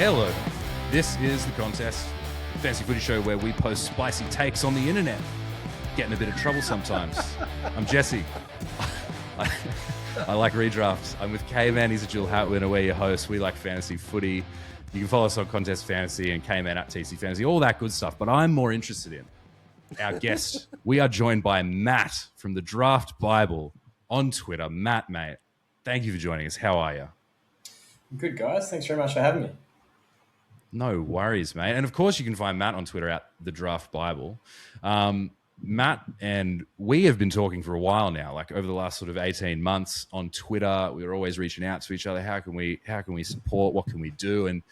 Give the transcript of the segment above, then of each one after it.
Hello, this is the Contest, fancy footy show where we post spicy takes on the internet. Get in a bit of trouble sometimes. I'm Jesse. I like Redraft. I'm with K-Man. He's a dual hat winner. We're your hosts. We like fantasy footy. You can follow us on Contest Fantasy and K-Man at TC Fantasy, all that good stuff. But I'm more interested in our guest. We are joined by Matt from the Draft Bible on Twitter. Matt, mate, thank you for joining us. How are you? Good, guys. Thanks very much for having me. No worries, mate. And of course, you can find Matt on Twitter at the Draft Bible. Matt and we have been talking for a while now, like over the last sort of 18 months on Twitter. We were always reaching out to each other. How can we support? What can we do? And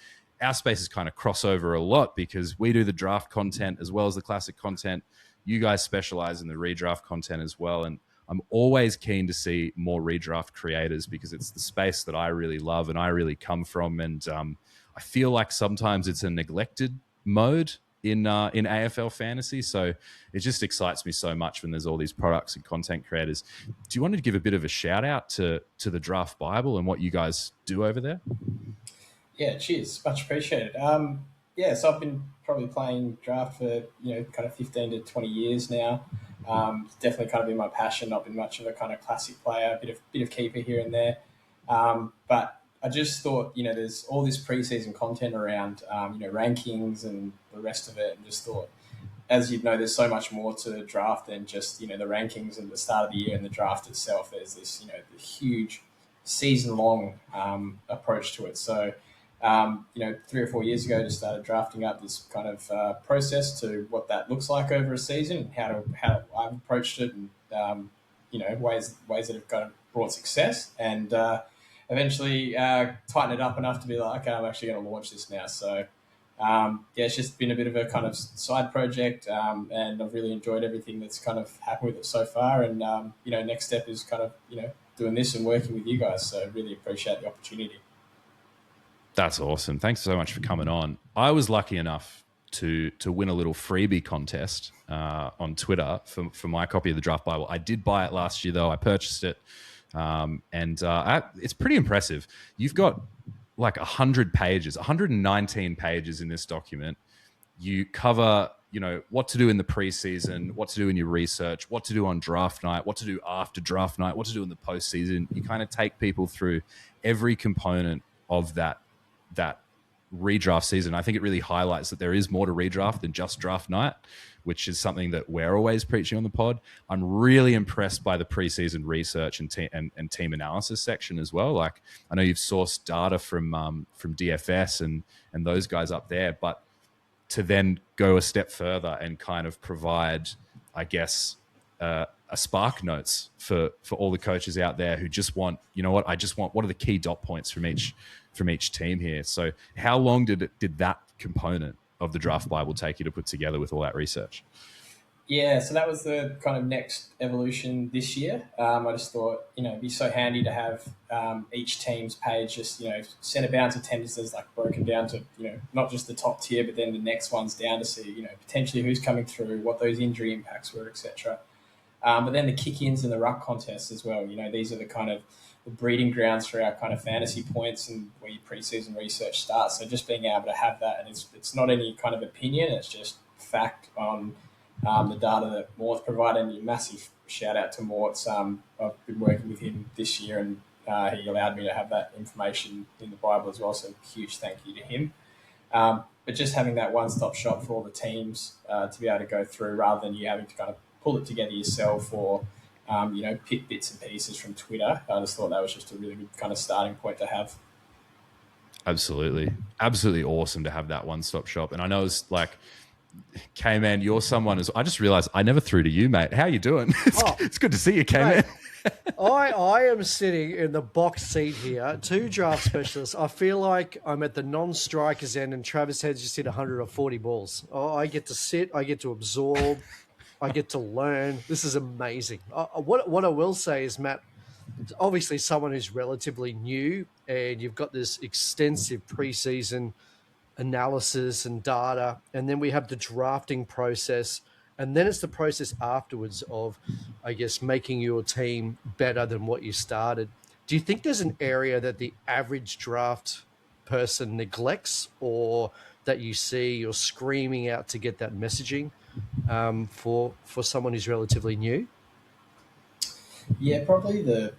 our spaces kind of cross over a lot because we do the draft content as well as the classic content. You guys specialize in the redraft content as well. And I'm always keen to see more redraft creators because it's the space that I really love and I really come from. And I feel like sometimes it's a neglected mode in AFL fantasy. So it just excites me so much when there's all these products and content creators. Do you want to give a bit of a shout out to the Draft Bible and what you guys do over there? Yeah, cheers. Much appreciated. So I've been probably playing draft for, kind of 15 to 20 years now. It's definitely kind of been my passion. Not been much of a kind of classic player, a bit of keeper here and there. But I just thought, there's all this preseason content around, rankings and the rest of it, and just thought, as you know, there's so much more to draft than just, the rankings at the start of the year and the draft itself. There's this, the huge season-long approach to it. So, 3 or 4 years ago, just started drafting up this kind of process to what that looks like over a season, how I've approached it, and ways that have kind of brought success, and eventually tighten it up enough to be like, okay, I'm actually going to launch this now. So it's just been a bit of a kind of side project, and I've really enjoyed everything that's kind of happened with it so far. And next step is kind of doing this and working with you guys. So really appreciate the opportunity. That's awesome. Thanks so much for coming on. I was lucky enough to win a little freebie contest on Twitter for my copy of the Draft Bible. I did buy it last year, though. I purchased it. It's pretty impressive. You've got like 100 pages, 119 pages in this document. You cover, what to do in the preseason, what to do in your research, what to do on draft night, what to do after draft night, what to do in the postseason. You kind of take people through every component of that redraft season. I think it really highlights that there is more to redraft than just draft night, which is something that we're always preaching on the pod. I'm really impressed by the preseason research and team analysis section as well. Like, I know you've sourced data from DFS and those guys up there, but to then go a step further and kind of provide, I guess, a spark notes for all the coaches out there who just want, what are the key dot points from each team here. So how long did that component of the Draft Bible take you to put together with all that research? Yeah, so that was the kind of next evolution this year. I just thought, it'd be so handy to have each team's page just, centre bounce attendances, like broken down to, not just the top tier, but then the next ones down to see, potentially who's coming through, what those injury impacts were, etc. But then the kick-ins and the ruck contests as well. These are the kind of the breeding grounds for our kind of fantasy points and where your preseason research starts. So just being able to have that, and it's not any kind of opinion, it's just fact on the data that Mort's provided. And a massive shout out to Mort. I've been working with him this year, and he allowed me to have that information in the Bible as well. So huge thank you to him. But just having that one-stop shop for all the teams to be able to go through, rather than you having to kind of pull it together yourself or pick bits and pieces from Twitter. I just thought that was just a really good kind of starting point to have. Absolutely awesome to have that one-stop shop. And I know it's like, K-Man, you're someone I just realized I never threw to you, mate. How you doing? It's good to see you, K-Man. I am sitting in the box seat here, 2 draft specialists. I feel like I'm at the non-strikers end and Travis Head's just hit 140 balls. I get to sit, I get to absorb, I get to learn. This is amazing. What I will say is, Matt, obviously someone who's relatively new, and you've got this extensive preseason analysis and data, and then we have the drafting process, and then it's the process afterwards of, I guess, making your team better than what you started. Do you think there's an area that the average draft person neglects, or that you see you're screaming out to get that messaging for someone who's relatively new? Yeah, probably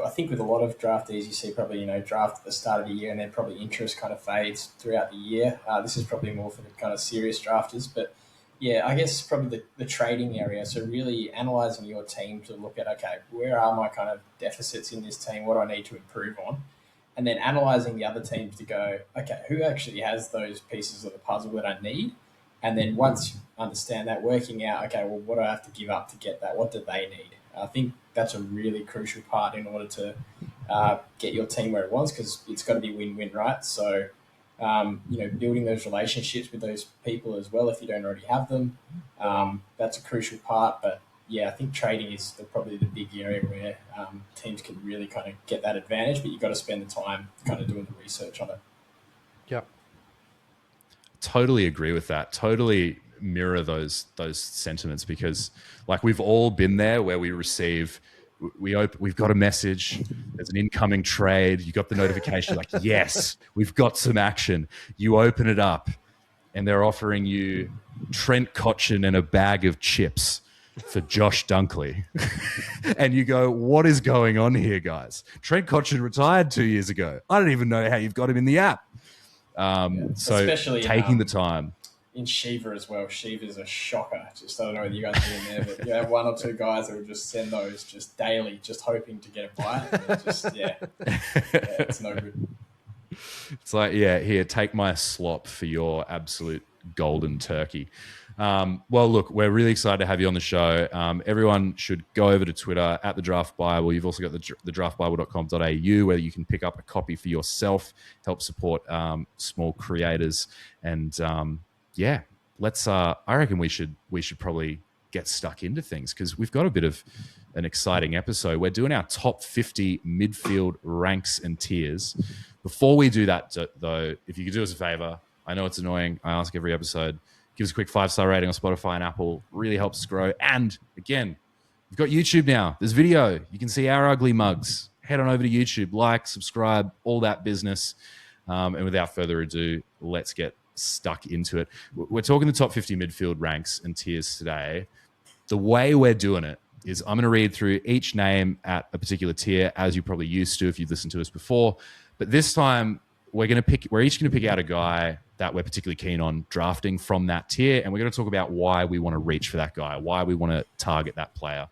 I think with a lot of draftees, you see probably, draft at the start of the year and then probably interest kind of fades throughout the year. This is probably more for the kind of serious drafters. But yeah, I guess probably the trading area. So really analysing your team to look at, okay, where are my kind of deficits in this team? What do I need to improve on? And then analysing the other teams to go, okay, who actually has those pieces of the puzzle that I need? And then once you understand that, working out, okay, well, what do I have to give up to get that? What do they need? I think that's a really crucial part in order to get your team where it wants, because it's got to be win-win, right? So, building those relationships with those people as well, if you don't already have them, that's a crucial part. But yeah, I think trading is probably the big area where teams can really kind of get that advantage, but you've got to spend the time kind of doing the research on it. Yeah. Totally agree with that. Totally mirror those sentiments, because like we've all been there where we've got a message, there's an incoming trade, you got the notification like, yes, we've got some action. You open it up and they're offering you Trent Cotchin and a bag of chips for Josh Dunkley. And you go, what is going on here, guys? Trent Cotchin retired 2 years ago. I don't even know how you've got him in the app. So especially taking the time. In Shiva as well. Shiva's a shocker. Just, I don't know whether you guys are in there, but you have one or two guys that will just send those just daily, just hoping to get a bite. And it's no good. It's like, yeah, here, take my slop for your absolute golden turkey. Well, look, we're really excited to have you on the show. Everyone should go over to Twitter at the Draft Bible. You've also got the thedraftbible.com.au, where you can pick up a copy for yourself, help support small creators. And yeah, let's. I reckon we should probably get stuck into things, because we've got a bit of an exciting episode. We're doing our top 50 midfield ranks and tiers. Before we do that, though, if you could do us a favor, I know it's annoying, I ask every episode, give us a quick 5-star rating on Spotify and Apple. Really helps us grow. And again, we've got YouTube now. There's video. You can see our ugly mugs. Head on over to YouTube, like, subscribe, all that business. And without further ado, let's get stuck into it. We're talking the top 50 midfield ranks and tiers today. The way we're doing it is I'm going to read through each name at a particular tier, as you probably used to if you've listened to us before. But this time, we're each going to pick out a guy that we're particularly keen on drafting from that tier, and we're going to talk about why we want to reach for that guy, why we want to target that player.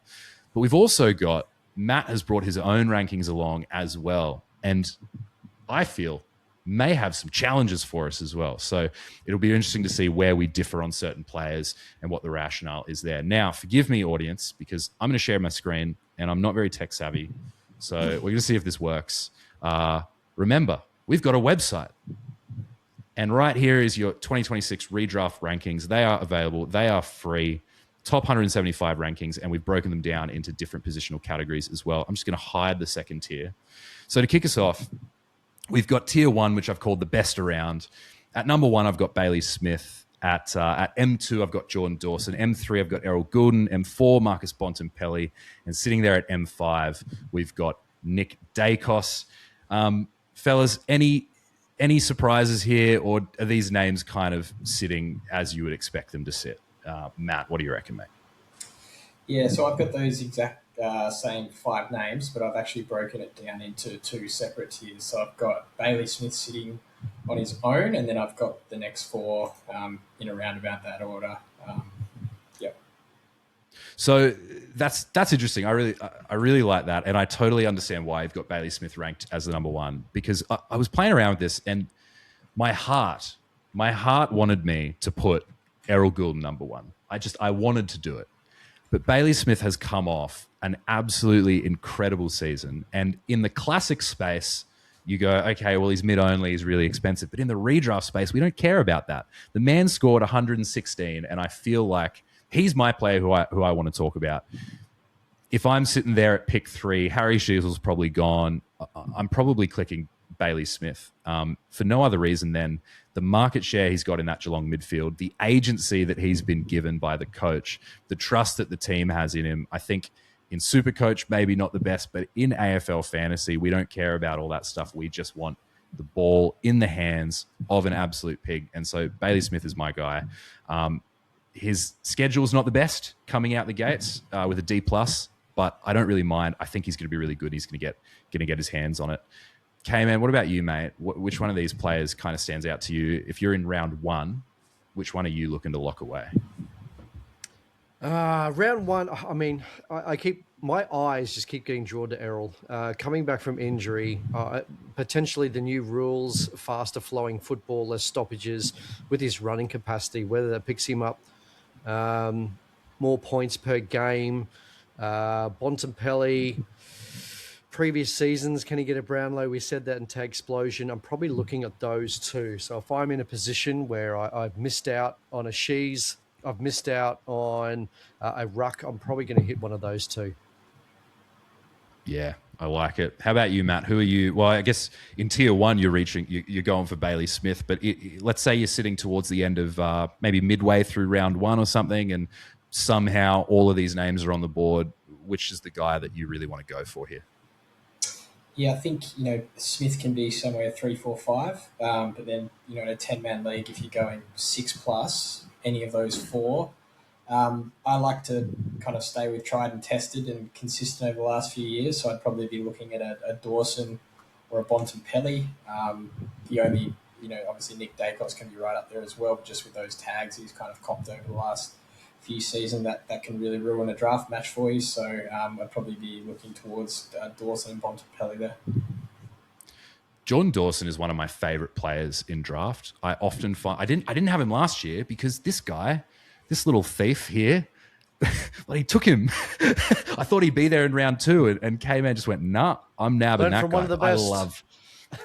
But we've also got, Matt has brought his own rankings along as well, and I feel may have some challenges for us as well. So it'll be interesting to see where we differ on certain players and what the rationale is there. Now, forgive me, audience, because I'm going to share my screen, and I'm not very tech savvy, so we're going to see if this works. Remember, we've got a website. And right here is your 2026 redraft rankings. They are available. They are free. Top 175 rankings, and we've broken them down into different positional categories as well. I'm just going to hide the second tier. So to kick us off, we've got tier 1, which I've called the best around. At number 1, I've got Bailey Smith. At M2, I've got Jordan Dawson. M3, I've got Errol Goulden. M4, Marcus Bontempelli. And sitting there at M5, we've got Nick Dacos. Fellas, any surprises here, or are these names kind of sitting as you would expect them to sit? Matt, what do you reckon, mate? Yeah, so I've got those exact same 5 names, but I've actually broken it down into 2 separate tiers. So I've got Bailey Smith sitting on his own, and then I've got the next 4 in a roundabout that order. Yep. So that's interesting. I really like that, and I totally understand why you've got Bailey Smith ranked as the number 1, because I was playing around with this, and my heart wanted me to put Errol Goulden number 1. I wanted to do it, but Bailey Smith has come off an absolutely incredible season, and in the classic space, you go, okay, well, he's mid-only, he's really expensive, but in the redraft space, we don't care about that. The man scored 116, and I feel like he's my player who I want to talk about. If I'm sitting there at pick 3, Harry Sheezel's probably gone. I'm probably clicking Bailey Smith for no other reason than the market share he's got in that Geelong midfield, the agency that he's been given by the coach, the trust that the team has in him. I think in Supercoach, maybe not the best, but in AFL fantasy, we don't care about all that stuff. We just want the ball in the hands of an absolute pig. And so Bailey Smith is my guy. His schedule's not the best coming out the gates with a D+, but I don't really mind. I think he's going to be really good. He's going to get his hands on it. K-Man, what about you, mate? Which one of these players kind of stands out to you? If you're in round one, which one are you looking to lock away? Round one, I mean, my eyes just keep getting drawn to Errol. Coming back from injury, potentially the new rules, faster flowing football, less stoppages with his running capacity, whether that picks him up more points per game. Bontempelli, previous seasons, can he get a Brownlow? We said that in Tag Explosion. I'm probably looking at those two. So if I'm in a position where I've missed out on a Shees, I've missed out on a Ruck, I'm probably going to hit one of those two. Yeah, I like it. How about you, Matt? Who are you? Well, I guess in tier one, you're going for Bailey Smith, but let's say you're sitting towards the end of maybe midway through round one or something, and somehow all of these names are on the board. Which is the guy that you really want to go for here? Yeah, I think, Smith can be somewhere 3, 4, 5. But then, in a 10-man league, if you're going 6+, any of those 4, I like to kind of stay with tried and tested and consistent over the last few years. So I'd probably be looking at a Dawson or a Bontempelli. The only, obviously Nick Dacos can be right up there as well, but just with those tags he's kind of copped over the last few seasons, that can really ruin a draft match for you. So I'd probably be looking towards Dawson and Bontempelli there. Jordan Dawson is one of my favorite players in draft. I often find I didn't have him last year because this guy, this little thief here, well, he took him. I thought he'd be there in round 2, and K-Man just went, nah, I'm nabbing that guy. One of the best.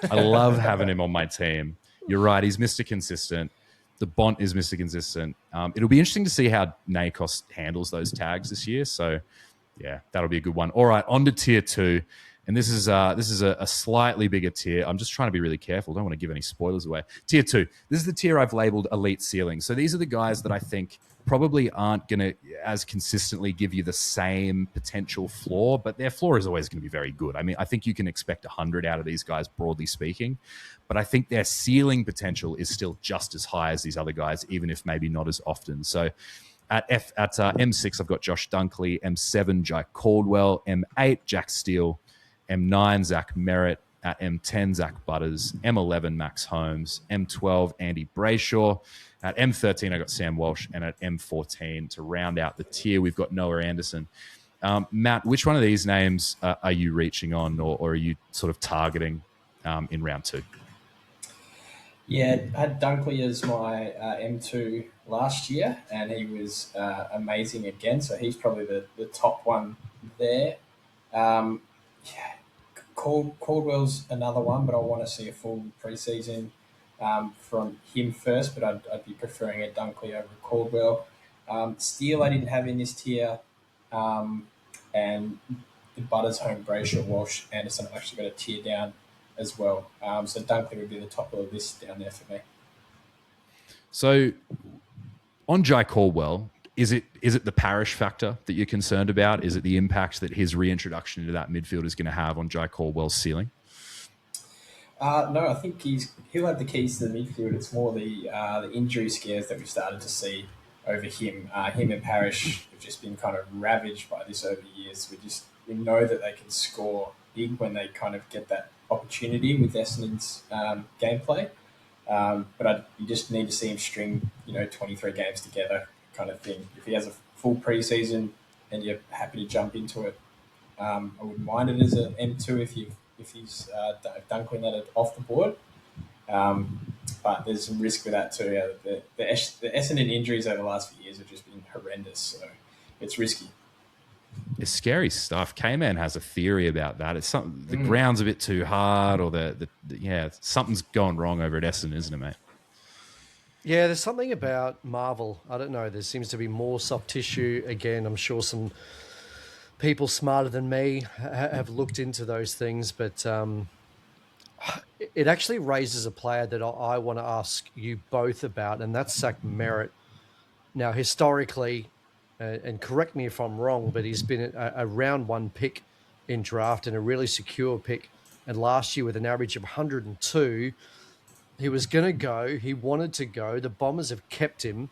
I love having him on my team. You're right, he's Mr. Consistent. The Bont is Mr. Consistent. It'll be interesting to see how Nakos handles those tags this year. So, yeah, that'll be a good one. All right, on to tier 2. And this is a slightly bigger tier. I'm just trying to be really careful. Don't want to give any spoilers away. Tier 2. This is the tier I've labeled Elite Ceiling. So these are the guys that I think probably aren't going to as consistently give you the same potential floor, but their floor is always going to be very good. I mean, I think you can expect 100 out of these guys, broadly speaking, but I think their ceiling potential is still just as high as these other guys, even if maybe not as often. So at M6, I've got Josh Dunkley, M7, Jai Caldwell, M8, Jack Steele, M9, Zach Merritt, at M10, Zach Butters, M11, Max Holmes, M12, Andy Brayshaw. At M13, I got Sam Walsh, and at M14, to round out the tier, we've got Noah Anderson. Matt, which one of these names are you reaching on, or are you sort of targeting in round 2? Yeah, I had Dunkley as my M2 last year, and he was amazing again, so he's probably the top one there. Caldwell's another one, but I want to see a full preseason from him first, but I'd be preferring a Dunkley over Caldwell. Steele I didn't have in this tier, and the Butters, Home, Brayshaw, Walsh, Anderson I've actually got a tier down as well. So Dunkley would be the top of the list down there for me. So on Jai Caldwell, is it the Parish factor that you're concerned about? Is it the impact that his reintroduction into that midfield is going to have on Jai Caldwell's ceiling? No, I think he'll have the keys to the midfield. It's more the injury scares that we've started to see over him. Him and Parish have just been kind of ravaged by this over the years. We know that they can score big when they kind of get that opportunity with Essendon's gameplay. But you just need to see him string 23 games together, kind of thing. If he has a full preseason and you're happy to jump into it, I wouldn't mind it as an M2 if he's Dunkley that off the board. But there's some risk with that too. Yeah, the Essendon injuries over the last few years have just been horrendous, so it's risky. It's scary stuff. K-Man has a theory about that. It's the ground's a bit too hard, or something's going wrong over at Essendon, isn't it, mate? Yeah, there's something about Marvel. I don't know. There seems to be more soft tissue. Again, I'm sure some people smarter than me have looked into those things, but it actually raises a player that I want to ask you both about, and that's Zach Merritt. Now, historically, and correct me if I'm wrong, but he's been a round 1 pick in draft and a really secure pick and last year with an average of 102, he was going to go. He wanted to go. The Bombers have kept him.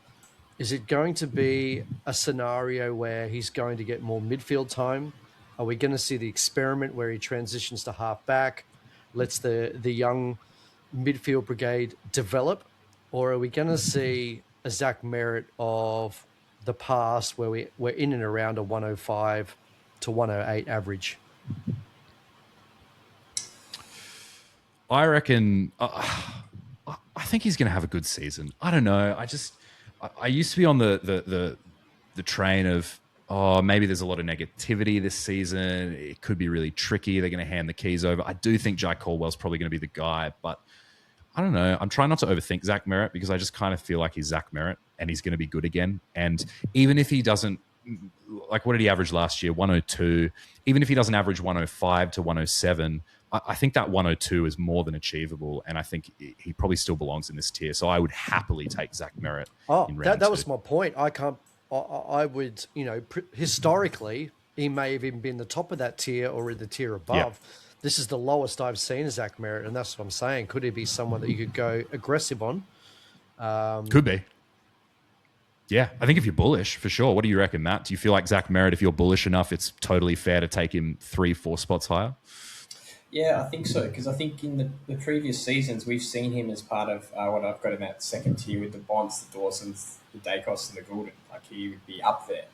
Is it going to be a scenario where he's going to get more midfield time? Are we going to see the experiment where he transitions to half back, lets the young midfield brigade develop? Or are we going to see a Zach Merritt of the past where we're in and around a 105 to 108 average? I reckon. I think he's going to have a good season. I don't know. I used to be on the train of, maybe there's a lot of negativity this season. It could be really tricky. They're going to hand the keys over. I do think Jai Caldwell's probably going to be the guy, but I don't know. I'm trying not to overthink Zach Merritt because I just kind of feel like he's Zach Merritt and he's going to be good again. And even if he doesn't, like, what did he average last year? 102. Even if he doesn't average 105 to 107, I think that 102 is more than achievable, and I think he probably still belongs in this tier. So I would happily take Zach Merritt. That was my point. I would, historically, he may have even been the top of that tier or in the tier above. Yeah. This is the lowest I've seen of Zach Merritt, and that's what I'm saying. Could he be someone that you could go aggressive on? Could be. Yeah, I think if you're bullish, for sure. What do you reckon, Matt? Do you feel like Zach Merritt, if you're bullish enough, it's totally fair to take him 3-4 spots higher? Yeah, I think so, because I think in the previous seasons, we've seen him as part of what I've got in that second tier with the Bonds, the Dawsons, the Dacos, and the Goulden. Like, he would be up there.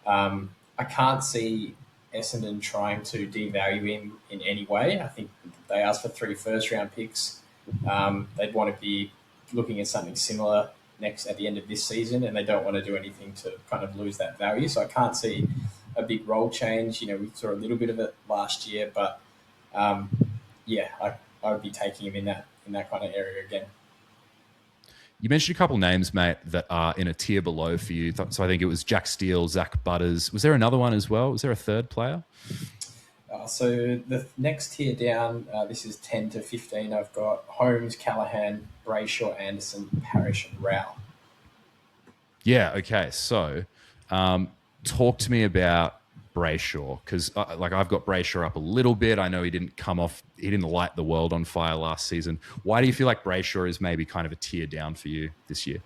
I can't see Essendon trying to devalue him in any way. I think they asked for 3 first-round picks. They'd want to be looking at something similar at the end of this season, and they don't want to do anything to kind of lose that value. So I can't see a big role change. We saw a little bit of it last year, but I would be taking him in that kind of area again. You mentioned a couple names, mate, that are in a tier below for you. So I think it was Jack Steele, Zach Butters. Was there another one as well? Was there a third player? So the next tier down, this is 10 to 15. I've got Holmes, Callahan, Brayshaw, Anderson, Parrish, and Rao. Yeah, okay. So talk to me about Brayshaw, because I've got Brayshaw up a little bit. I know he didn't light the world on fire last season. Why do you feel like Brayshaw is maybe kind of a tier down for you this year?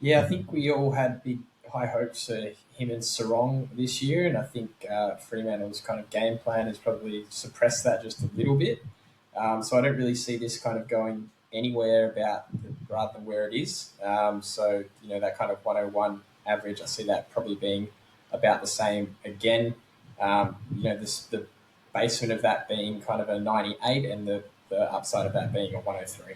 Yeah, I think we all had big high hopes for him and Sarong this year, and I think Fremantle's kind of game plan has probably suppressed that just a little bit. So I don't really see this kind of going anywhere rather than where it is. So that kind of 101 average, I see that probably being about the same again. The basement of that being kind of a 98 and the upside of that being a 103.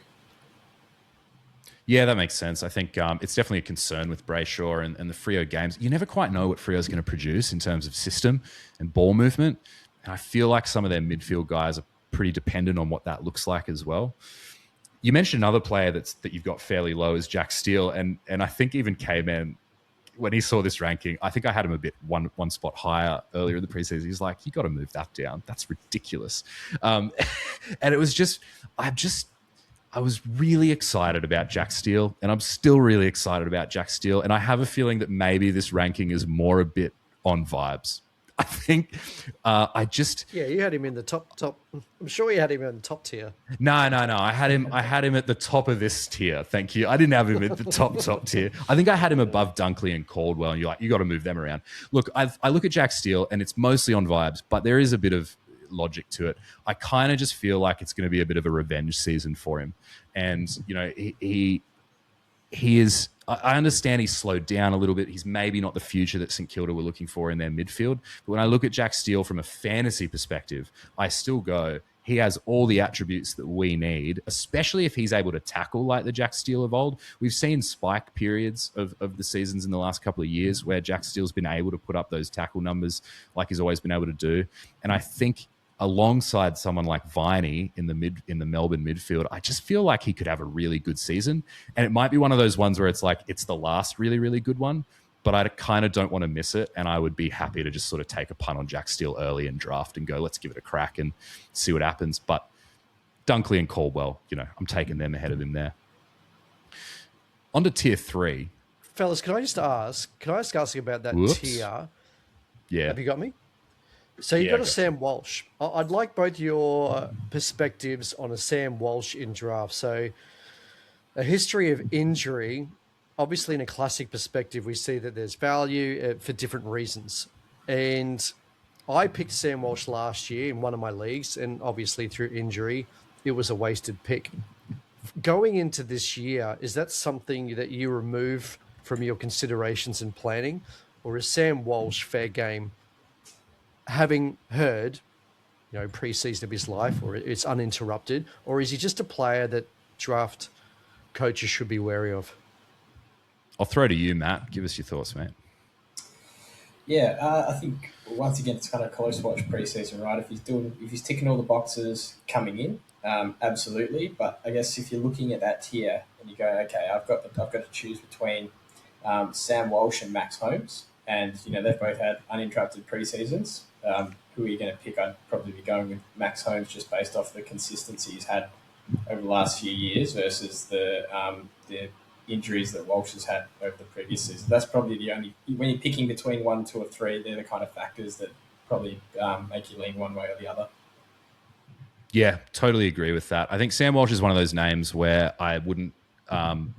Yeah, that makes sense. I think it's definitely a concern with Brayshaw and the Freo games. You never quite know what Freo's going to produce in terms of system and ball movement. And I feel like some of their midfield guys are pretty dependent on what that looks like as well. You mentioned another player that you've got fairly low is Jack Steele. And I think even K-Man, when he saw this ranking, I think I had him a bit one spot higher earlier in the preseason. He's like, you got to move that down. That's ridiculous. And it was just, I was really excited about Jack Steele, and I'm still really excited about Jack Steele. And I have a feeling that maybe this ranking is more a bit on vibes. I think you had him in the top. I'm sure you had him in the top tier. No. I had him at the top of this tier. Thank you. I didn't have him at the top tier. I think I had him above Dunkley and Caldwell, and you're like, you got to move them around. Look, I look at Jack Steele, and it's mostly on vibes, but there is a bit of logic to it. I kind of just feel like it's going to be a bit of a revenge season for him, and he is. I understand he's slowed down a little bit. He's maybe not the future that St Kilda were looking for in their midfield. But when I look at Jack Steele from a fantasy perspective, I still go, he has all the attributes that we need, especially if he's able to tackle like the Jack Steele of old. We've seen spike periods of the seasons in the last couple of years where Jack Steele's been able to put up those tackle numbers like he's always been able to do. And I think alongside someone like Viney in the Melbourne midfield, I just feel like he could have a really good season. And it might be one of those ones where it's like it's the last really, really good one, but I kind of don't want to miss it. And I would be happy to just sort of take a punt on Jack Steele early and draft and go, let's give it a crack and see what happens. But Dunkley and Caldwell, I'm taking them ahead of him there. On to tier 3. Fellas, can I ask you about that tier? Yeah. Have you got me? So you've got a gotcha. Sam Walsh. I'd like both your perspectives on a Sam Walsh in draft. So a history of injury, obviously in a classic perspective, we see that there's value for different reasons. And I picked Sam Walsh last year in one of my leagues, and obviously through injury, it was a wasted pick. Going into this year, is that something that you remove from your considerations and planning, or is Sam Walsh fair game, having heard, preseason of his life, or it's uninterrupted, or is he just a player that draft coaches should be wary of? I'll throw to you, Matt. Give us your thoughts, mate. Yeah, I think once again it's kind of close watch preseason, right? If he's ticking all the boxes coming in, absolutely. But I guess if you're looking at that tier and you go, okay, I've got to choose between Sam Walsh and Max Holmes, and they've both had uninterrupted preseasons. Who are you going to pick? I'd probably be going with Max Holmes just based off the consistency he's had over the last few years versus the injuries that Walsh has had over the previous season. That's probably the only, when you're picking between 1, 2, or 3, they're the kind of factors that probably make you lean one way or the other. Yeah, totally agree with that. I think Sam Walsh is one of those names where I wouldn't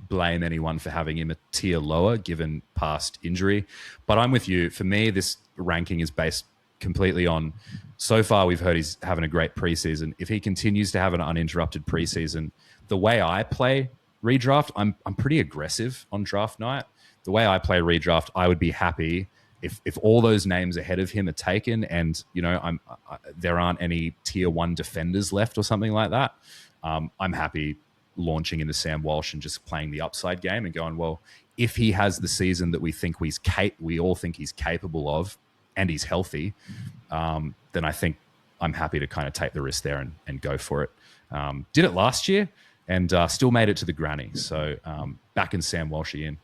blame anyone for having him a tier lower given past injury. But I'm with you. For me, this ranking is based completely on, so far we've heard he's having a great preseason. If he continues to have an uninterrupted preseason, the way I play redraft, I'm pretty aggressive on draft night. The way I play redraft, I would be happy if all those names ahead of him are taken, and there aren't any tier 1 defenders left or something like that. I'm happy launching into Sam Walsh and just playing the upside game and going, well, if he has the season that we all think he's capable of, and he's healthy, then I think I'm happy to kind of take the risk there and go for it. Did it last year and still made it to the granny. So back in Sam Walsh in.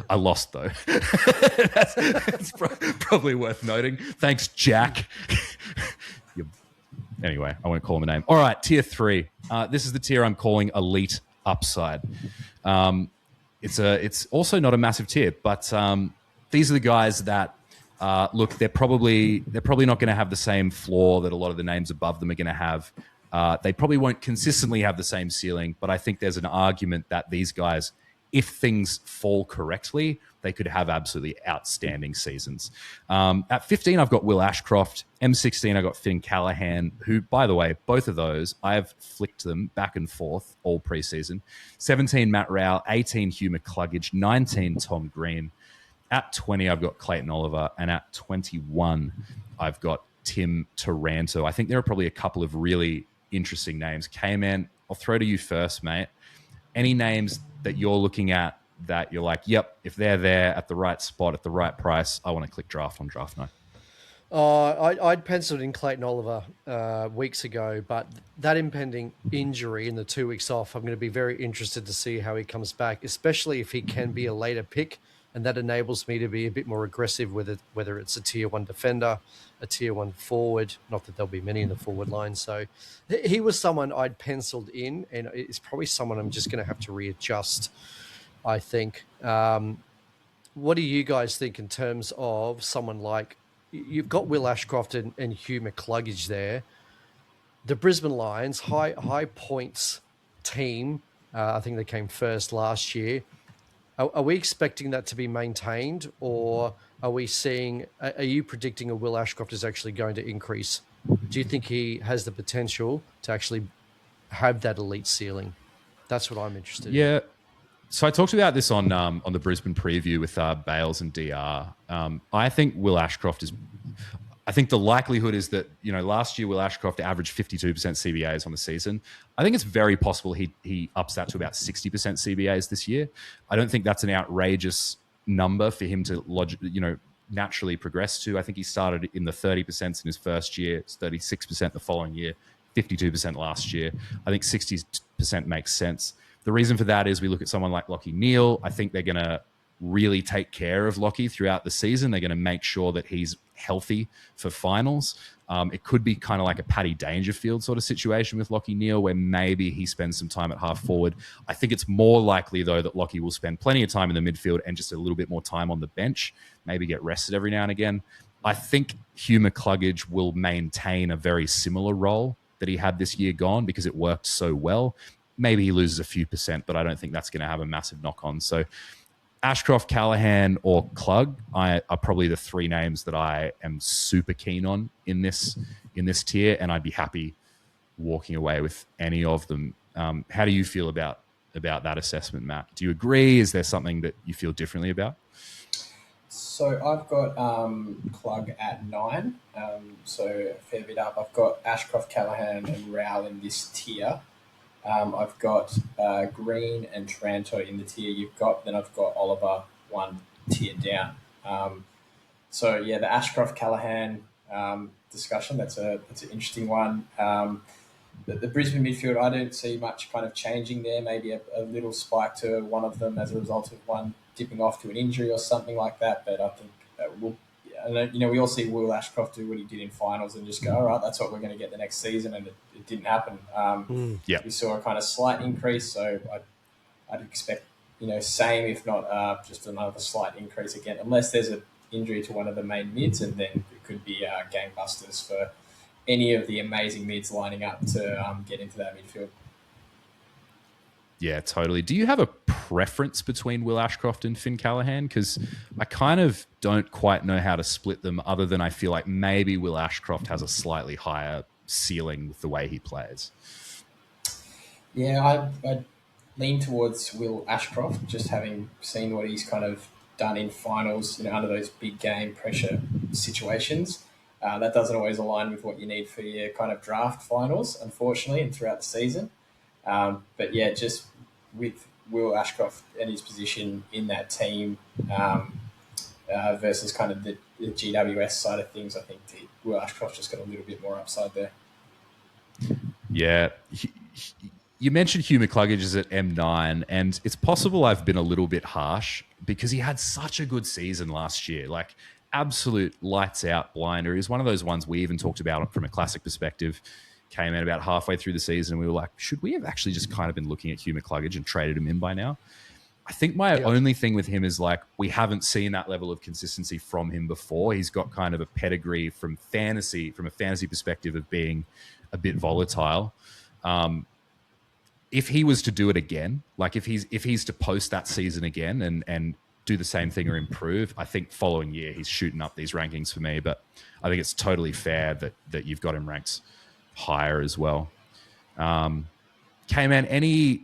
I lost, though. that's probably worth noting. Thanks, Jack. Anyway, I won't call him a name. All right, tier 3. This is the tier I'm calling Elite Upside. It's also not a massive tier, but these are the guys that look. They're probably not going to have the same floor that a lot of the names above them are going to have. They probably won't consistently have the same ceiling, but I think there's an argument that these guys, if things fall correctly, they could have absolutely outstanding seasons. At 15, I've got Will Ashcroft. M16, I've got Finn Callahan, who, by the way, both of those, I've flicked them back and forth all preseason. 17, Matt Rowell. 18, Hugh McCluggage. 19, Tom Green. At 20, I've got Clayton Oliver. And at 21, I've got Tim Taranto. I think there are probably a couple of really interesting names. K-Man, I'll throw to you first, mate. Any names that you're looking at that you're like, yep, if they're there at the right spot, at the right price, I want to click draft on draft night? I'd penciled in Clayton Oliver weeks ago, but that impending injury in the 2 weeks off, I'm going to be very interested to see how he comes back, especially if he can be a later pick, and that enables me to be a bit more aggressive with it, whether it's a tier 1 defender, a tier 1 forward, not that there'll be many in the forward line. So he was someone I'd penciled in, and it's probably someone I'm just going to have to readjust, I think. What do you guys think in terms of someone like, you've got Will Ashcroft and Hugh McCluggage there. The Brisbane Lions, high points team. I think they came first last year. Are we expecting that to be maintained, or are you predicting a Will Ashcroft is actually going to increase? Do you think he has the potential to actually have that elite ceiling? That's what I'm interested in. Yeah. So I talked about this on the Brisbane preview with Bales and DR. I think Will Ashcroft is. I think the likelihood is that last year Will Ashcroft averaged 52% CBAs on the season. I think it's very possible he ups that to about 60% CBAs this year. I don't think that's an outrageous number for him to naturally progress to. I think he started in the 30% in his first year, it's 36% the following year, 52% last year. I think 60% makes sense. The reason for that is we look at someone like Lachie Neale. I think they're going to really take care of Lockie throughout the season. They're going to make sure that he's healthy for finals. It could be kind of like a Paddy Dangerfield sort of situation with Lockie Neal, where maybe he spends some time at half forward. I think it's more likely, though, that Lockie will spend plenty of time in the midfield and just a little bit more time on the bench, maybe get rested every now and again. I think Hugh McCluggage will maintain a very similar role that he had this year gone because it worked so well. Maybe he loses a few percent, but I don't think that's going to have a massive knock-on. So Ashcroft, Callahan, or Klug are probably the three names that I am super keen on in this tier, and I'd be happy walking away with any of them. How do you feel about that assessment, Matt? Do you agree? Is there something that you feel differently about? So I've got Klug at 9, so a fair bit up. I've got Ashcroft, Callahan, and Rowell in this tier. I've got Green and Taranto in the tier you've got. Then I've got Oliver one tier down. So yeah, the Ashcroft Callahan discussion, that's an interesting one. The Brisbane midfield, I don't see much kind of changing there. Maybe a little spike to one of them as a result of one dipping off to an injury or something like that. But I think we all see Will Ashcroft do what he did in finals and just go, all right, that's what we're going to get the next season, and it didn't happen. We saw a kind of slight increase, so I'd expect same, if not just another slight increase again, unless there's an injury to one of the main mids, and then it could be gangbusters for any of the amazing mids lining up to get into that midfield. Yeah, totally. Do you have a preference between Will Ashcroft and Finn Callahan? Because I kind of don't quite know how to split them, other than I feel like maybe Will Ashcroft has a slightly higher ceiling with the way he plays. Yeah, I'd lean towards Will Ashcroft, just having seen what he's kind of done in finals, under those big game pressure situations. That doesn't always align with what you need for your kind of draft finals, unfortunately, and throughout the season. But yeah, just with Will Ashcroft and his position in that team versus kind of the GWS side of things, I think Will Ashcroft just got a little bit more upside there. Yeah. You mentioned Hugh McCluggage is at M9, and it's possible I've been a little bit harsh because he had such a good season last year. Like, absolute lights out blinder. He's one of those ones we even talked about from a classic perspective. Came in about halfway through the season, and we were like, should we have actually just kind of been looking at Hugh McCluggage and traded him in by now? I think my only thing with him is, like, we haven't seen that level of consistency from him before. He's got kind of a pedigree from a fantasy perspective of being a bit volatile. If he was to do it again, like if he's to post that season again and do the same thing or improve, I think following year he's shooting up these rankings for me. But I think it's totally fair that you've got him ranked higher as well. K-Man, any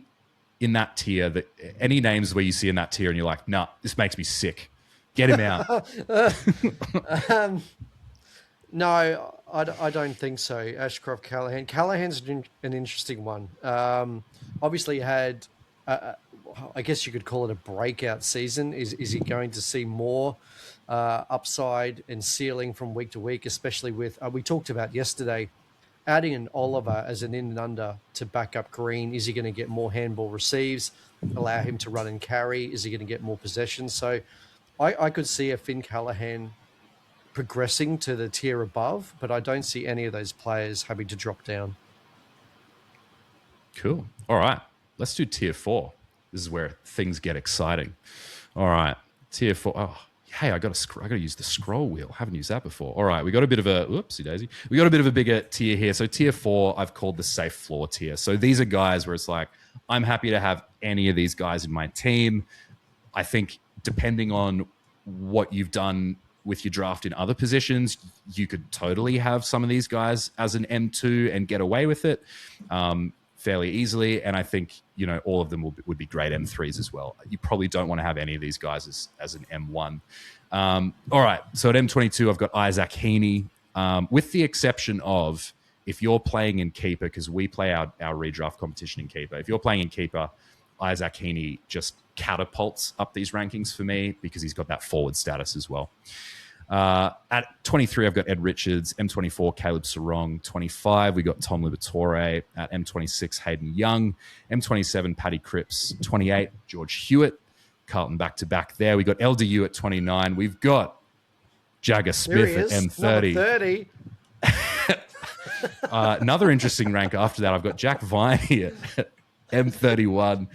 in that tier, any names where you see in that tier and you're like, nah, this makes me sick, get him out? No, I don't think so. Ashcroft, Callahan. Callahan's an interesting one. Obviously had, I guess you could call it a breakout season. Is he going to see more upside and ceiling from week to week, especially with, we talked about yesterday, adding an Oliver as an in and under to back up Green. Is he going to get more handball receives, allow him to run and carry? Is he going to get more possession? So I could see a Finn Callahan progressing to the tier above, but I don't see any of those players having to drop down. Cool. All right. Let's do tier 4. This is where things get exciting. All right. Tier 4. Oh, hey, I got to use the scroll wheel. Haven't used that before. All right. We got a bit of a, whoopsie daisy. We got a bit of a bigger tier here. So tier 4, I've called the safe floor tier. So these are guys where it's like, I'm happy to have any of these guys in my team. I think depending on what you've done with your draft in other positions, you could totally have some of these guys as an M2 and get away with it fairly easily. And I think, all of them would be great M3s as well. You probably don't want to have any of these guys as an M1. All right. So at M22, I've got Isaac Heaney, with the exception of if you're playing in Keeper, because we play our redraft competition in Keeper. If you're playing in Keeper, Isaac Heaney just catapults up these rankings for me because he's got that forward status as well. At 23, I've got Ed Richards. M24, Caleb Sarong. 25, we got Tom Liberatore. At M26, Hayden Young. M27, Paddy Cripps. 28, George Hewitt. Carlton back-to-back there. We got LDU at 29. We've got Jagger Smith at M30. Number 30. Another interesting rank after that, I've got Jack Viney at M31.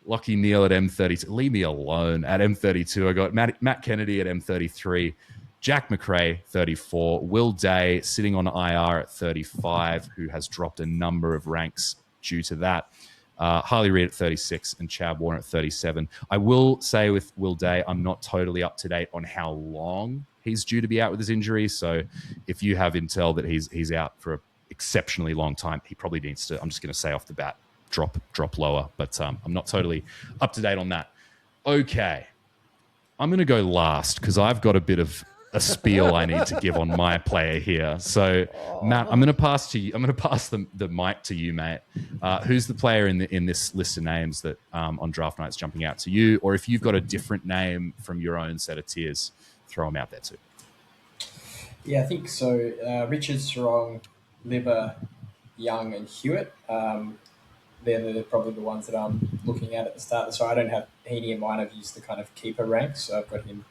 Lockie Neal at M32. Leave me alone at M32. I got Matt Kennedy at M33. Jack McRae, 34. Will Day sitting on IR at 35, who has dropped a number of ranks due to that. Harley Reid at 36 and Chad Warner at 37. I will say with Will Day, I'm not totally up to date on how long he's due to be out with his injury. So if you have intel that he's out for an exceptionally long time, he probably needs to, I'm just going to say off the bat, drop lower. But I'm not totally up to date on that. Okay. I'm going to go last because I've got a bit of a spiel I need to give on my player here. So, Matt, I'm going to pass to you. I'm going to pass the mic to you, mate. Who's the player in this list of names that on draft night's jumping out to you? Or if you've got a different name from your own set of tiers, throw them out there too. Yeah, I think so. Richard, Sarong, Libba, Young, and Hewitt. They're probably the ones that I'm looking at the start. So I don't have Heaney in mind. I've used the kind of keeper ranks. So I've got him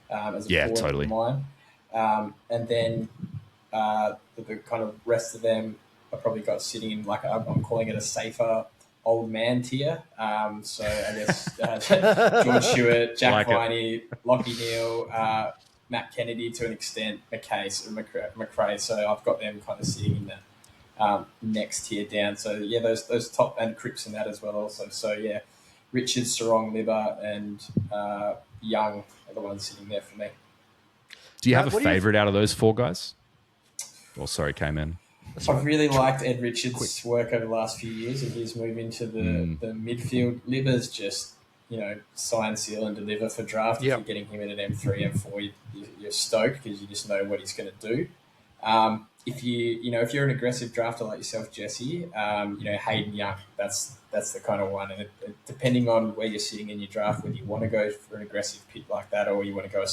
as a forward totally. in mine. And then the kind of rest of them I've probably got sitting in, like, I'm calling it a safer old man tier. So I guess George Stewart, Jack Viney, Lockie Neal, Matt Kennedy to an extent, McRae. So I've got them kind of sitting in that next tier down. So yeah, those top, and Cripps in that as well also. So yeah, Richard, Sarong, Libba, and Young are the ones sitting there for me. Do you have a favourite out of those four guys? Oh, sorry, came in. I've really liked Ed Richards' work over the last few years, and his move into the midfield. Libba's just, sign, seal, and deliver for draft. If you're getting him in an M3, M4, you're stoked because you just know what he's going to do. If you're an aggressive drafter like yourself, Jesse, Hayden Young, that's the kind of one. And depending on where you're sitting in your draft, whether you want to go for an aggressive pick like that or you want to go a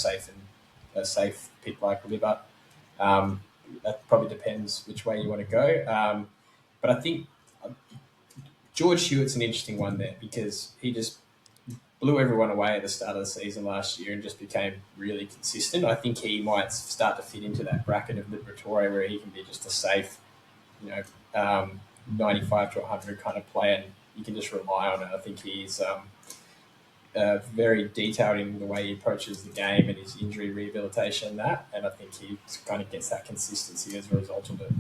safe pick like Libba, that probably depends which way you want to go. But I think George Hewitt's an interesting one there because he just blew everyone away at the start of the season last year and just became really consistent. I think he might start to fit into that bracket of Liberatore where he can be just a safe, 95 to 100 kind of player, and you can just rely on it. I think he's very detailed in the way he approaches the game and his injury rehabilitation and that, and I think he kind of gets that consistency as a result of it.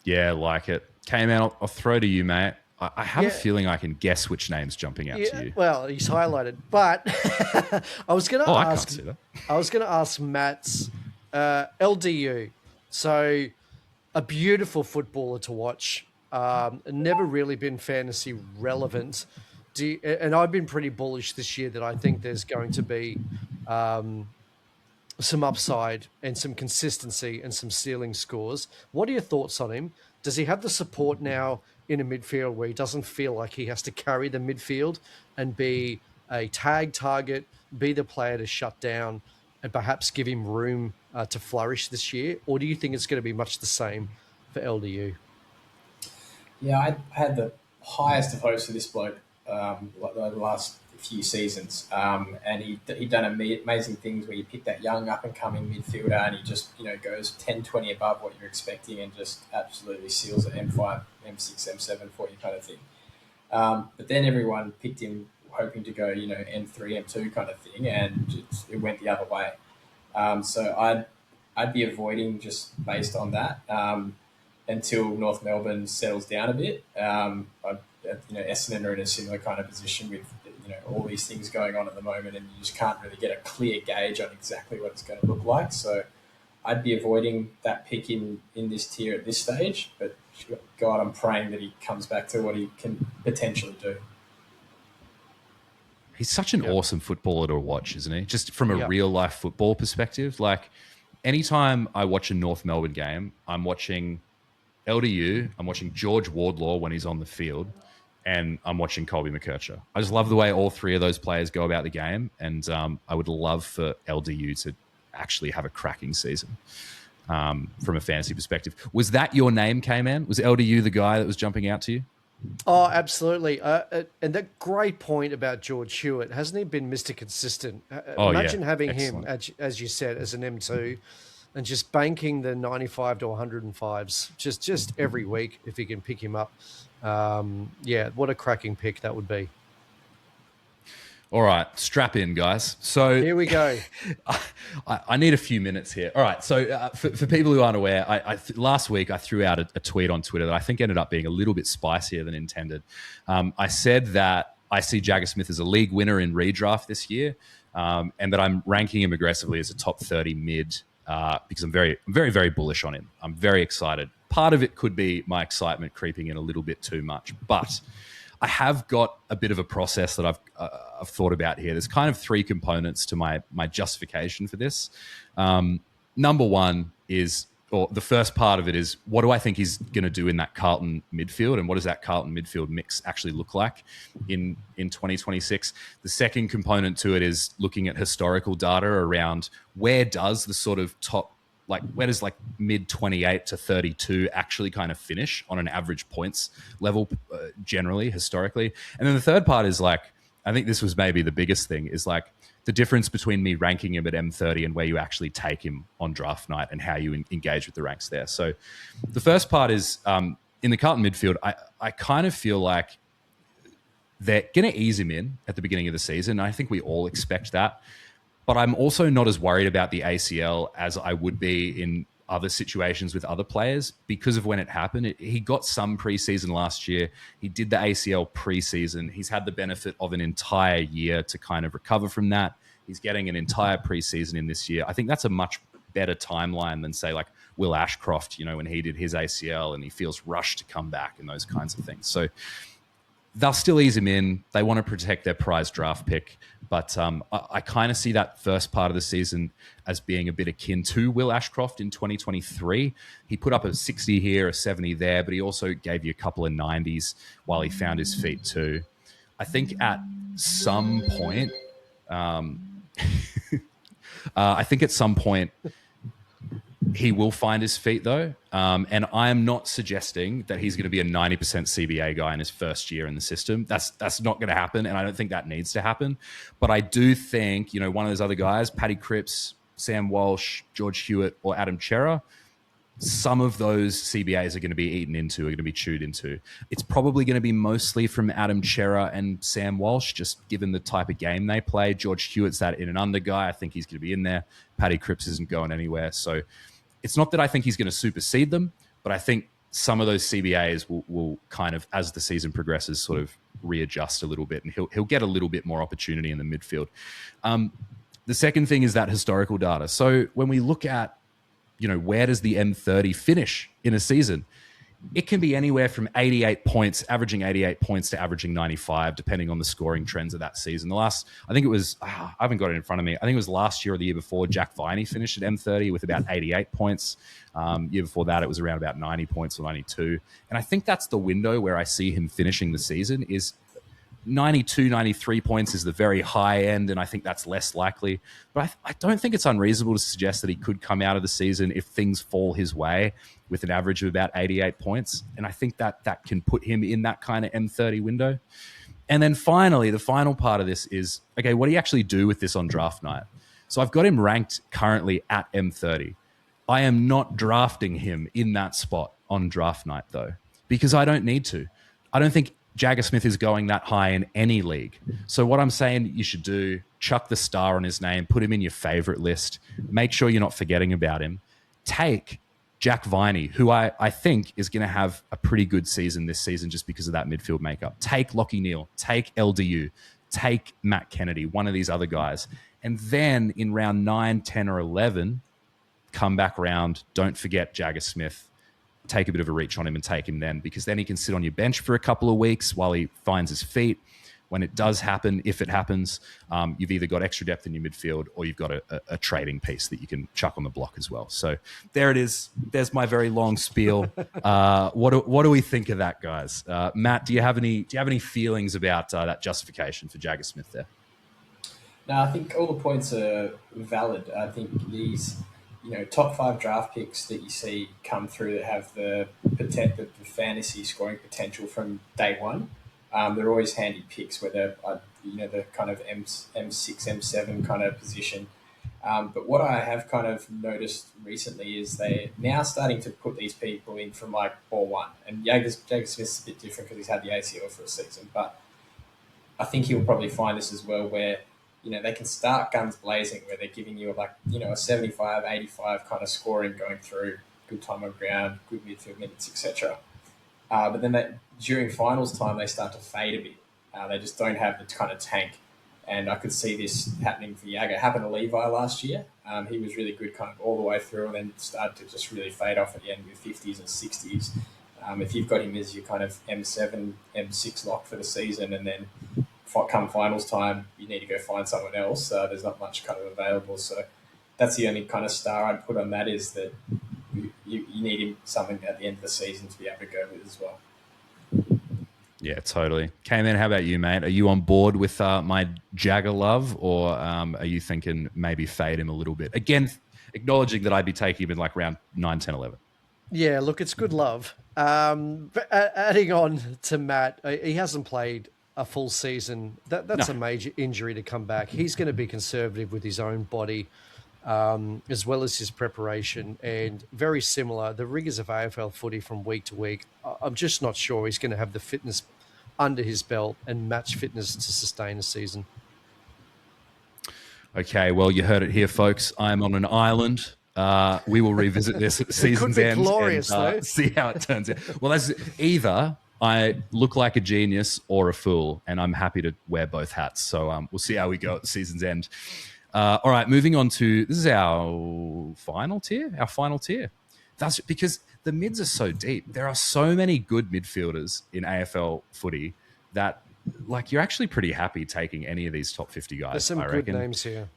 Yeah, like it. K-Man, I'll throw to you, mate. I have a feeling I can guess which name's jumping out to you. Well, he's highlighted, but I was going to ask. I can't see that. I was going to ask Matt's LDU. So, a beautiful footballer to watch. Never really been fantasy relevant. And I've been pretty bullish this year that I think there's going to be some upside and some consistency and some ceiling scores. What are your thoughts on him? Does he have the support now in a midfield where he doesn't feel like he has to carry the midfield and be a tag target, be the player to shut down, and perhaps give him room to flourish this year? Or do you think it's going to be much the same for LDU? Yeah, I had the highest of hopes for this bloke the last few seasons, and he'd done amazing things where you pick that young up-and-coming midfielder and he just goes 10, 20 above what you're expecting and just absolutely seals at M5, M6, M7 for you kind of thing. But then everyone picked him hoping to go, M3, M2 kind of thing, and it went the other way. So I'd be avoiding just based on that until North Melbourne settles down a bit. Essendon are in a similar kind of position with all these things going on at the moment, and you just can't really get a clear gauge on exactly what it's going to look like. So I'd be avoiding that pick in this tier at this stage, but God, I'm praying that he comes back to what he can potentially do. He's such an awesome footballer to watch, isn't he? Just from a real life football perspective. Like, anytime I watch a North Melbourne game, I'm watching LDU, I'm watching George Wardlaw when he's on the field, and I'm watching Colby McKercher. I just love the way all three of those players go about the game, and I would love for LDU to actually have a cracking season from a fantasy perspective. Was that your name, K-Man? Was LDU the guy that was jumping out to you? Oh, absolutely. And that great point about George Hewitt, hasn't he been Mr. Consistent? Oh yeah, Imagine having him, excellent. as you said, as an M2 and just banking the 95 to 105s just every week if you can pick him up. Yeah, what a cracking pick that would be. All right, strap in, guys. So Here we go. I need a few minutes here. All right, so for people who aren't aware, last week I threw out a tweet on Twitter that I think ended up being a little bit spicier than intended. I said that I see Jagger Smith as a league winner in redraft this year, and that I'm ranking him aggressively as a top 30 mid because I'm very, very, very bullish on him. I'm very excited. Part of it could be my excitement creeping in a little bit too much, but I have got a bit of a process that I've thought about here. There's kind of three components to my justification for this. Number one is, or the first part of it is, what do I think he's going to do in that Carlton midfield, and what does that Carlton midfield mix actually look like in 2026? The second component to it is looking at historical data around where does the sort of top, like where does like mid 28 to 32 actually kind of finish on an average points level generally historically. And then the third part is like, I think this was maybe the biggest thing, is like the difference between me ranking him at M30 and where you actually take him on draft night and how you engage with the ranks there. So the first part is in the Carlton midfield, I kind of feel like they're going to ease him in at the beginning of the season. I think we all expect that. But I'm also not as worried about the ACL as I would be in other situations with other players because of when it happened. He got some preseason last year. He did the ACL preseason. He's had the benefit of an entire year to kind of recover from that. He's getting an entire preseason in this year. I think that's a much better timeline than, say, like Will Ashcroft, when he did his ACL and he feels rushed to come back and those kinds of things. So they'll still ease him in. They want to protect their prize draft pick. But I kind of see that first part of the season as being a bit akin to Will Ashcroft in 2023. He put up a 60 here, a 70 there, but he also gave you a couple of 90s while he found his feet too. I think at some point, he will find his feet, though. And I am not suggesting that he's going to be a 90% CBA guy in his first year in the system. That's not going to happen, and I don't think that needs to happen. But I do think, one of those other guys, Paddy Cripps, Sam Walsh, George Hewitt, or Adam Chera, some of those CBAs are going to be eaten into, are going to be chewed into. It's probably going to be mostly from Adam Chera and Sam Walsh, just given the type of game they play. George Hewitt's that in and under guy. I think he's going to be in there. Paddy Cripps isn't going anywhere. So it's not that I think he's going to supersede them, but I think some of those CBAs will kind of, as the season progresses, sort of readjust a little bit, and he'll get a little bit more opportunity in the midfield. The second thing is that historical data. So when we look at, where does the M30 finish in a season? It can be anywhere from 88 points, averaging 88 points to averaging 95, depending on the scoring trends of that season. I think it was, I haven't got it in front of me. I think it was last year or the year before, Jack Viney finished at M30 with about 88 points. Year before that, it was around about 90 points or 92. And I think that's the window where I see him finishing the season is 92, 93 points is the very high end, and I think that's less likely. But I don't think it's unreasonable to suggest that he could come out of the season if things fall his way with an average of about 88 points. And I think that can put him in that kind of M30 window. And then finally, the final part of this is, okay, what do you actually do with this on draft night? So I've got him ranked currently at M30. I am not drafting him in that spot on draft night, though, because I don't need to. I don't think Jagger Smith is going that high in any league. So what I'm saying you should do, chuck the star on his name, put him in your favorite list, make sure you're not forgetting about him. Take Jack Viney, who I think is going to have a pretty good season this season just because of that midfield makeup. Take Lockie Neal, take LDU, take Matt Kennedy, one of these other guys. And then in round 9, 10, or 11, come back around, don't forget Jagger Smith. Take a bit of a reach on him and take him then, because then he can sit on your bench for a couple of weeks while he finds his feet. When it does happen, if it happens, you've either got extra depth in your midfield or you've got a trading piece that you can chuck on the block as well. So there it is. There's my very long spiel. What do we think of that, guys? Matt, do you have any feelings about that justification for Jagger Smith there? No, I think all the points are valid. I think top 5 draft picks that you see come through that have the fantasy scoring potential from day one. They're always handy picks, whether the kind of M6, M7 kind of position. But what I have kind of noticed recently is they're now starting to put these people in from like ball one. And Jager Smith's a bit different because he's had the ACL for a season. But I think he'll probably find this as well where, they can start guns blazing where they're giving you a 75, 85 kind of scoring going through, good time on ground, good midfield minutes, etc. But then during finals time, they start to fade a bit. They just don't have the kind of tank. And I could see this happening for Jager. It happened to Levi last year. He was really good kind of all the way through and then started to just really fade off at the end with 50s and 60s. If you've got him as your kind of M7, M6 lock for the season and then come finals time, you need to go find someone else. There's not much kind of available. So that's the only kind of star I'd put on that is that you need him something at the end of the season to be able to go with as well. Yeah, totally. K-Man, how about you, mate? Are you on board with my Jagger love, or are you thinking maybe fade him a little bit? Again, acknowledging that I'd be taking him in like round 9, 10, 11. Yeah, look, it's good love. But adding on to Matt, he hasn't played a full season. That's a major injury to come back. He's going to be conservative with his own body, as well as his preparation, and very similar. The rigors of AFL footy from week to week, I'm just not sure he's going to have the fitness under his belt and match fitness to sustain a season. Okay, well, you heard it here, folks. I'm on an island. We will revisit this at season's end and see how it turns out. Well, that's either I look like a genius or a fool, and I'm happy to wear both hats. So we'll see how we go at the season's end. All right, moving on to this is our final tier. That's because the mids are so deep. There are so many good midfielders in AFL footy that, like, you're actually pretty happy taking any of these top 50 guys. There's some good names here.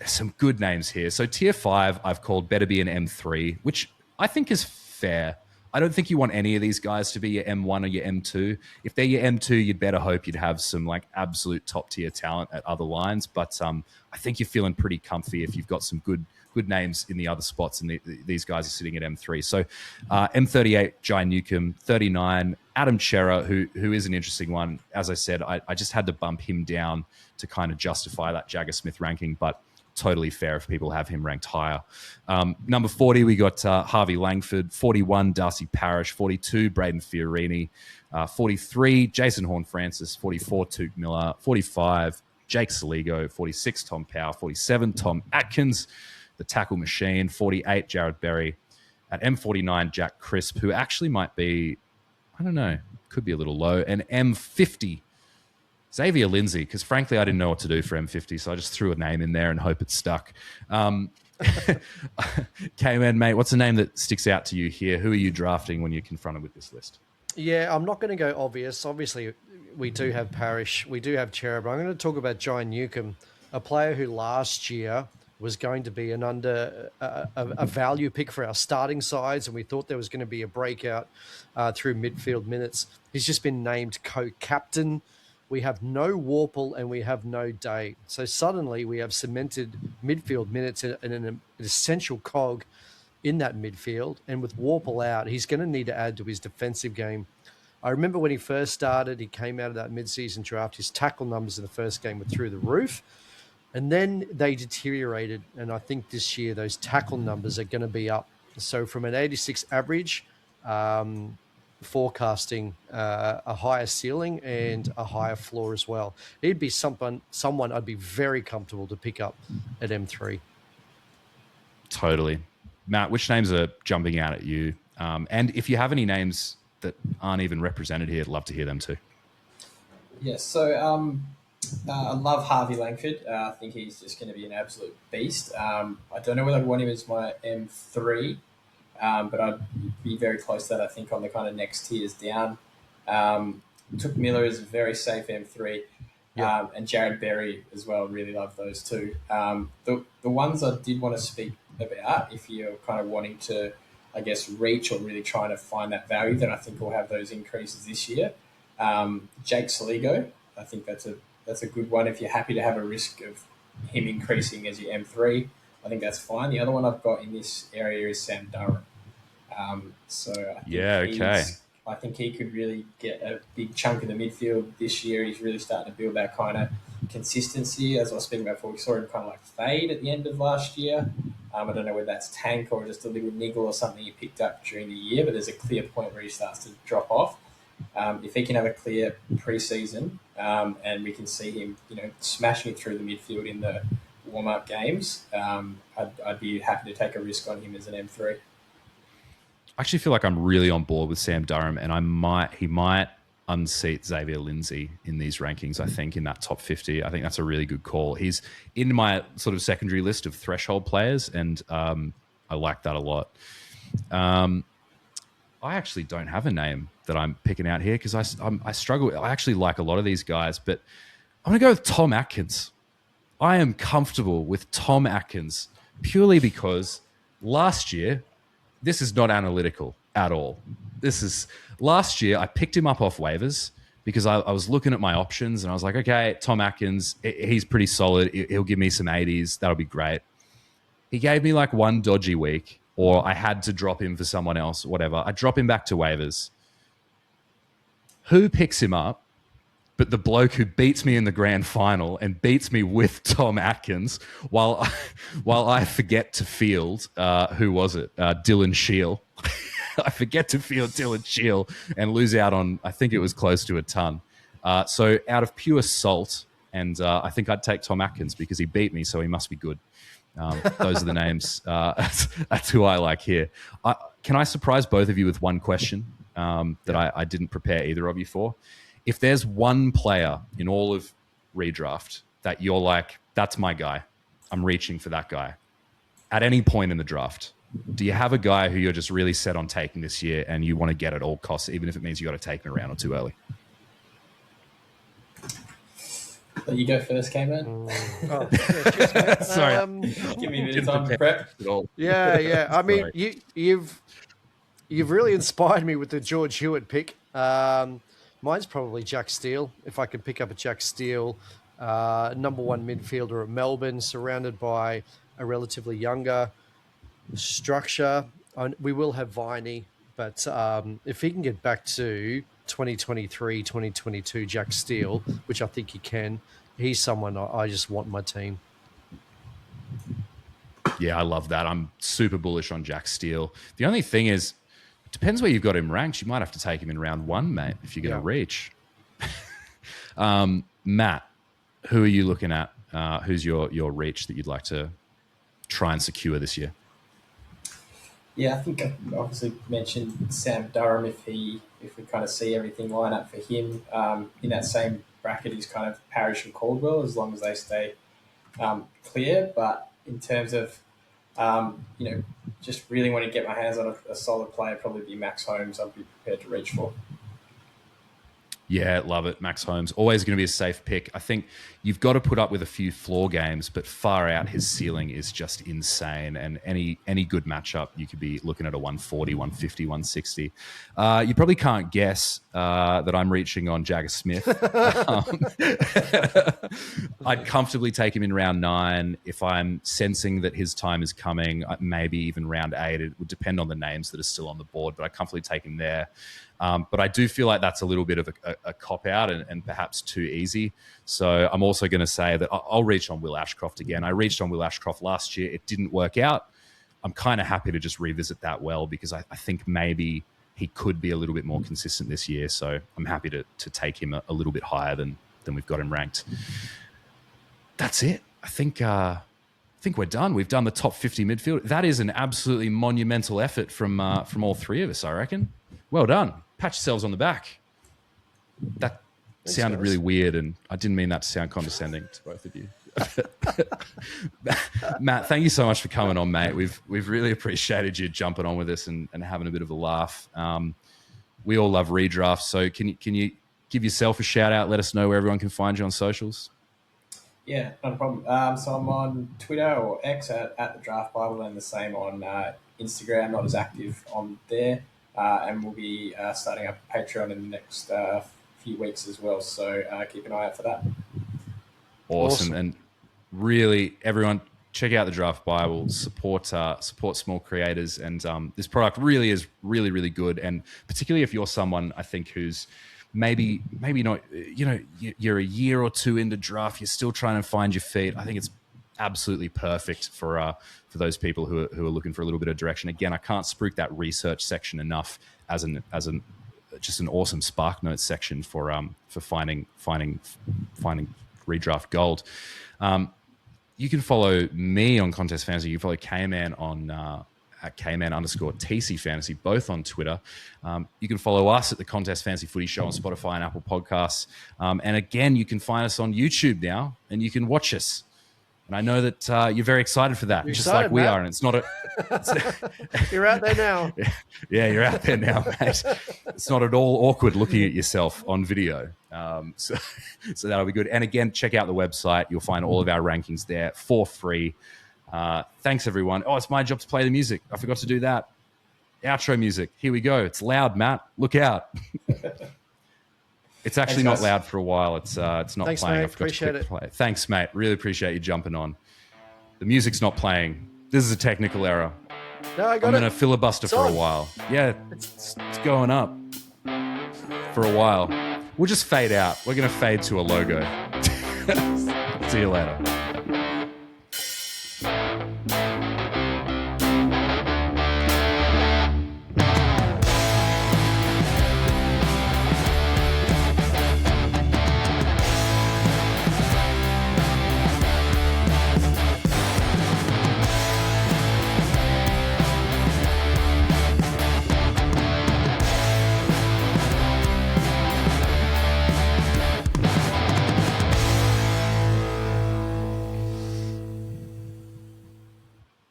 There's some good names here. So tier 5, I've called better be an M3, which I think is fair. I don't think you want any of these guys to be your M1 or your M2. If they're your M2, you'd better hope you'd have some like absolute top tier talent at other lines. But I think you're feeling pretty comfy if you've got some good names in the other spots, and these guys are sitting at M3. So M38, Jai Newcomb, 39, Adam Chera, who is an interesting one. As I said, I just had to bump him down to kind of justify that Jagger Smith ranking, but totally fair if people have him ranked higher. Number 40, we got Harvey Langford. 41, Darcy Parish. 42, Braden Fiorini. 43, Jason Horne-Francis. 44, Tuke Miller. 45, Jake Saligo. 46, Tom Powell. 47, Tom Atkins, the tackle machine. 48, Jared Berry. At M49, Jack Crisp, who actually might be, I don't know, could be a little low. And M50, Xavier Lindsay, because frankly, I didn't know what to do for M50, so I just threw a name in there and hope it stuck. K-Man, mate, what's the name that sticks out to you here? Who are you drafting when you're confronted with this list? Yeah, I'm not going to go obvious. Obviously, we do have Parish, we do have Chera, but I'm going to talk about Jai Newcomb, a player who last year was going to be a value pick for our starting sides, and we thought there was going to be a breakout through midfield minutes. He's just been named co-captain. We have no Warple and we have no Day. So suddenly we have cemented midfield minutes and an essential cog in that midfield. And with Warple out, he's going to need to add to his defensive game. I remember when he first started, he came out of that mid-season draft, his tackle numbers in the first game were through the roof. And then they deteriorated. And I think this year those tackle numbers are going to be up. So from an 86 average, forecasting a higher ceiling and a higher floor as well. He'd be someone I'd be very comfortable to pick up at M3. Totally. Matt, which names are jumping out at you? And if you have any names that aren't even represented here, I'd love to hear them too. Yes, so I love Harvey Langford. I think he's just going to be an absolute beast. I don't know whether I'd want him as my M3, but I'd be very close to that, I think, on the kind of next tiers down. Took Miller is a very safe M3, and Jared Berry as well. Really love those two. The ones I did want to speak about, if you're kind of wanting to, I guess, reach or really trying to find that value, then I think we'll have those increases this year. Jake Saligo, I think that's a good one if you're happy to have a risk of him increasing as your M3. I think that's fine. The other one I've got in this area is Sam Durham. So I think he could really get a big chunk of the midfield this year. He's really starting to build that kind of consistency. As I was speaking about before, we saw him kind of like fade at the end of last year. I don't know whether that's tank or just a little niggle or something he picked up during the year, but there's a clear point where he starts to drop off. If he can have a clear pre-season and we can see him, smashing it through the midfield in the warm-up games, I'd be happy to take a risk on him as an M3. I actually feel like I'm really on board with Sam Durham, and he might unseat Xavier Lindsay in these rankings, I think, in that top 50. I think that's a really good call. He's in my sort of secondary list of threshold players, and I like that a lot. I actually don't have a name that I'm picking out here because I struggle. I actually like a lot of these guys, but I'm going to go with Tom Atkins. I am comfortable with Tom Atkins purely because last year, this is not analytical at all. Last year, I picked him up off waivers because I was looking at my options and I was like, okay, Tom Atkins, he's pretty solid. He'll give me some 80s. That'll be great. He gave me like one dodgy week, or I had to drop him for someone else, whatever. I drop him back to waivers. Who picks him up but the bloke who beats me in the grand final and beats me with Tom Atkins while I forget to field, who was it? Dylan Shiel. I forget to field Dylan Shiel and lose out on, I think it was close to a ton. So out of pure salt, and I think I'd take Tom Atkins because he beat me, so he must be good. Those are the names. That's who I like here. Can I surprise both of you with one question that I didn't prepare either of you for? If there's one player in all of Redraft that you're like, that's my guy, I'm reaching for that guy, at any point in the draft, do you have a guy who you're just really set on taking this year and you want to get at all costs, even if it means you got to take him a round or two early? Let you go first, Cameron. Cheers, Sorry. Give me a bit of time to prep. Yeah. I mean, you've really inspired me with the George Hewitt pick. Mine's probably Jack Steele. If I could pick up a Jack Steele, number one midfielder at Melbourne, surrounded by a relatively younger structure. We will have Viney, but if he can get back to 2023, 2022 Jack Steele, which I think he can, he's someone I just want in my team. Yeah, I love that. I'm super bullish on Jack Steele. The only thing is, it depends where you've got him ranked. You might have to take him in round one, mate, if you're going to reach. Matt, who are you looking at? Who's your reach that you'd like to try and secure this year? Yeah, I think I obviously mentioned Sam Durham. If we kind of see everything line up for him, in that same bracket is kind of Parrish and Caldwell, as long as they stay clear. But in terms of just really want to get my hands on a solid player, probably be Max Holmes. I'd be prepared to reach for. Yeah, love it. Max Holmes, always going to be a safe pick. I think you've got to put up with a few floor games, but far out, his ceiling is just insane. And any good matchup, you could be looking at a 140, 150, 160. You probably can't guess that I'm reaching on Jagger Smith. I'd comfortably take him in round 9. If I'm sensing that his time is coming, maybe even round 8. It would depend on the names that are still on the board, but I'd comfortably take him there. But I do feel like that's a little bit of a cop-out and perhaps too easy. So I'm also going to say that I'll reach on Will Ashcroft again. I reached on Will Ashcroft last year. It didn't work out. I'm kind of happy to just revisit that well because I think maybe he could be a little bit more consistent this year. So I'm happy to take him a little bit higher than we've got him ranked. That's it. I think we're done. We've done the top 50 midfield. That is an absolutely monumental effort from all three of us, I reckon. Well done. Pat yourselves on the back. That sounded really weird, and I didn't mean that to sound condescending to both of you. Matt, thank you so much for coming on, mate. We've really appreciated you jumping on with us and having a bit of a laugh. We all love Redraft, so can you give yourself a shout out? Let us know where everyone can find you on socials. Yeah, not a problem. So I'm on Twitter or X at the Draft Bible, and the same on Instagram. Not as active on there. And we'll be starting up a Patreon in the next few weeks as well. So keep an eye out for that. Awesome. And really, everyone, check out the Draft Bible, support small creators, and this product really is really good. And particularly if you're someone, I think, who's maybe not, you're a year or two into draft, you're still trying to find your feet. I think it's absolutely perfect for those people who are looking for a little bit of direction. Again, I can't spruik that research section enough as just an awesome Spark Notes section for finding redraft gold. You can follow me on Contest Fantasy. You can follow K-Man on at K-Man_TC Fantasy, both on Twitter. You can follow us at the Contest Fantasy Footy Show on Spotify and Apple Podcasts. And again, you can find us on YouTube now, and you can watch us. And I know that you're very excited for that, just like we are. And it's not You're out there now. Yeah, you're out there now, mate. It's not at all awkward looking at yourself on video. So that'll be good. And again, check out the website. You'll find all of our rankings there for free. Thanks, everyone. Oh, it's my job to play the music. I forgot to do that. Outro music. Here we go. It's loud, Matt. Look out. It's actually not loud for a while. It's not Thanks, playing. Mate. I forgot Appreciate to it. play. Thanks, mate. Really appreciate you jumping on. The music's not playing. This is a technical error. No, I got I'm it. going to filibuster It's for on. a while. Yeah, it's going up for a while. We'll just fade out. We're going to fade to a logo. See you later.